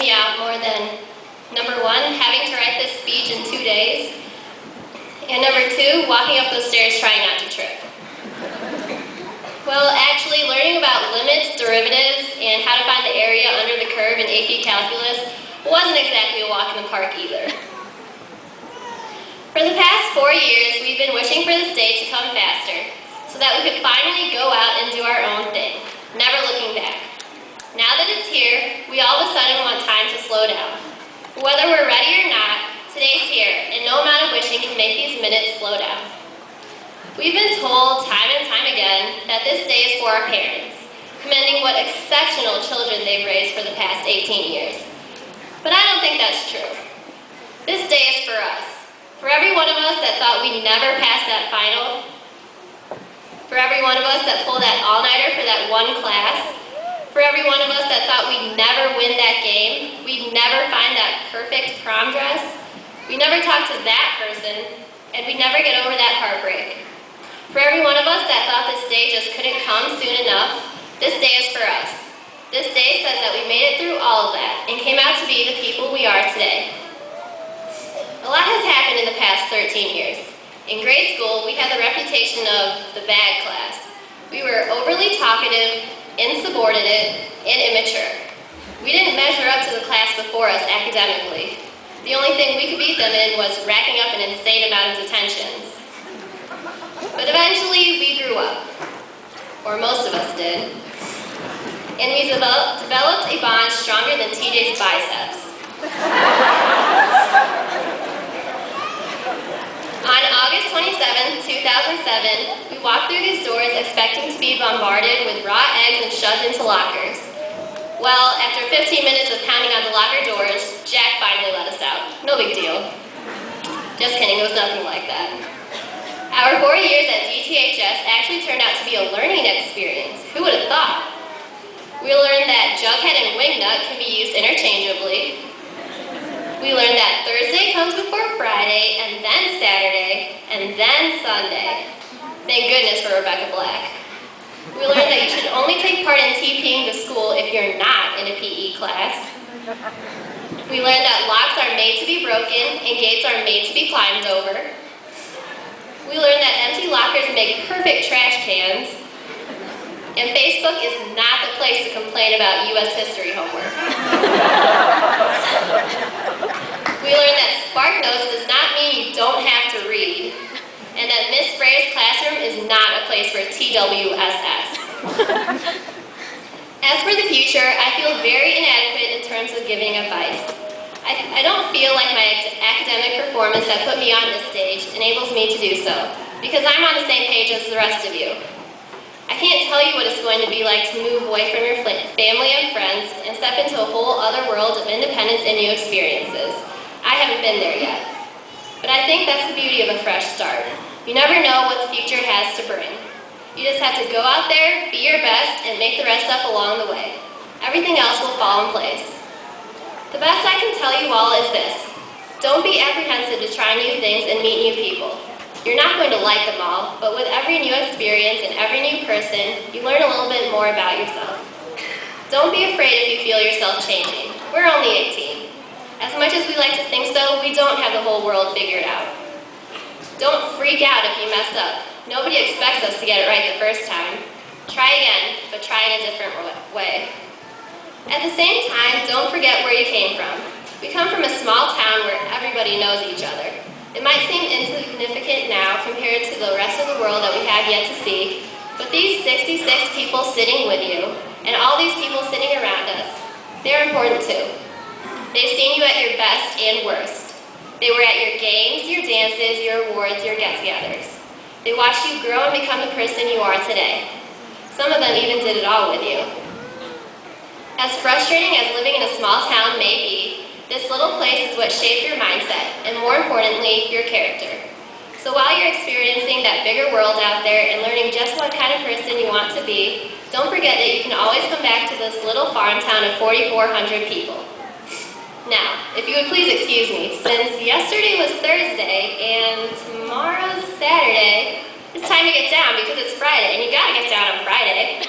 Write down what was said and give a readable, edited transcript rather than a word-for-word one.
me out more than, number one, having to write this speech in 2 days, and number two, walking up those stairs trying not to trip. Well, actually, learning about limits, derivatives, and how to find the area under the curve in AP Calculus wasn't exactly a walk in the park either. For the past 4 years, we've been wishing for this day to come faster, so that we could finally go out and do our own thing, never looking back. Now that it's here, we all of a sudden want time to slow down. Whether we're ready or not, today's here, and no amount of wishing can make these minutes slow down. We've been told time and time again that this day is for our parents, commending what exceptional children they've raised for the past 18 years. But I don't think that's true. This day is for us. For every one of us that thought we'd never pass that final, for every one of us that pulled that all-nighter for that one class, for every one of us that thought we'd never win that game, we'd never find that perfect prom dress, we'd never talk to that person, and we'd never get over that heartbreak. For every one of us that thought this day just couldn't come soon enough, this day is for us. This day says that we made it through all of that and came out to be the people we are today. A lot has happened in the past 13 years. In grade school, we had the reputation of the bad class. We were overly talkative, insubordinate, and immature. We didn't measure up to the class before us academically. The only thing we could beat them in was racking up an insane amount of detentions. But eventually, we grew up, or most of us did, and we developed a bond stronger than TJ's biceps. On August 27, 2007, we walked through these doors expecting to be bombarded with raw eggs and shoved into lockers. Well, after 15 minutes of pounding on the locker doors, Jack finally let us out. No big deal. Just kidding, it was nothing like that. Our 4 years at DTHS actually turned out to be a learning experience. Who would have thought? We learned that Jughead and Wingnut can be used interchangeably. We learned that Thursday comes before Friday, and then Saturday, and then Sunday. Thank goodness for Rebecca Black. We learned that you should only take part in TPing to school if you're not in a PE class. We learned that locks are made to be broken, and gates are made to be climbed over. We learned that empty lockers make perfect trash cans, and Facebook is not the place to complain about U.S. history homework. We learned that SparkNotes does not mean you don't have to read, and that Miss Sprayer's classroom is not a place for TWSS. As for the future, I feel very inadequate in terms of giving advice. I don't feel like my academic performance that put me on this stage enables me to do so, because I'm on the same page as the rest of you. I can't tell you what it's going to be like to move away from your family and friends and step into a whole other world of independence and new experiences. I haven't been there yet. But I think that's the beauty of a fresh start. You never know what the future has to bring. You just have to go out there, be your best, and make the rest up along the way. Everything else will fall in place. The best I can tell you all is this. Don't be apprehensive to try new things and meet new people. You're not going to like them all, but with every new experience and every new person, you learn a little bit more about yourself. Don't be afraid if you feel yourself changing. We're only 18. As much as we like to think so, we don't have the whole world figured out. Don't freak out if you mess up. Nobody expects us to get it right the first time. Try again, but try in a different way. At the same time, don't forget where you came from. We come from a small town where everybody knows each other. It might seem insignificant now compared to the rest of the world that we have yet to see, but these 66 people sitting with you, and all these people sitting around us, they're important too. They've seen you at your best and worst. They were at your games, your dances, your awards, your get-togethers. They watched you grow and become the person you are today. Some of them even did it all with you. As frustrating as living in a small town may be, this little place is what shaped your mindset, and more importantly, your character. So while you're experiencing that bigger world out there and learning just what kind of person you want to be, don't forget that you can always come back to this little farm town of 4,400 people. Now, if you would please excuse me, since yesterday was Thursday and tomorrow's Saturday, it's time to get down because it's Friday, and you gotta get down on Friday.